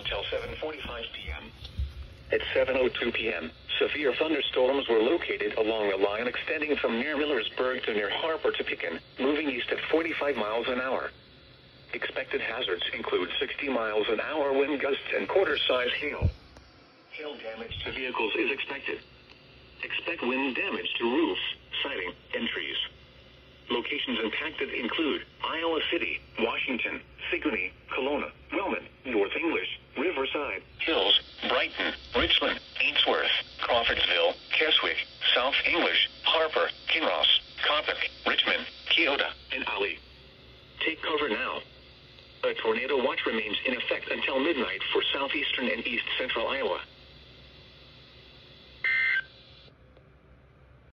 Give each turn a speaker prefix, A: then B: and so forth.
A: until 7:45 p.m. At 7:02 p.m., severe thunderstorms were located along a line extending from near Millersburg to near Harper to Pekin, moving east at 45 miles an hour. Expected hazards include 60 miles an hour wind gusts and quarter-size hail. Hail damage to vehicles is expected. Expect wind damage to roofs, siding, and trees. Locations impacted include Iowa City, Washington, Sigourney, Kelowna, Wellman, North English, Riverside, Hills, Brighton, Richland, Ainsworth, Crawfordsville, Keswick, South English, Harper, Kinross, Coppock, Richmond, Keota, and Ali. Take cover now. A tornado watch remains in effect until midnight for southeastern and east central Iowa.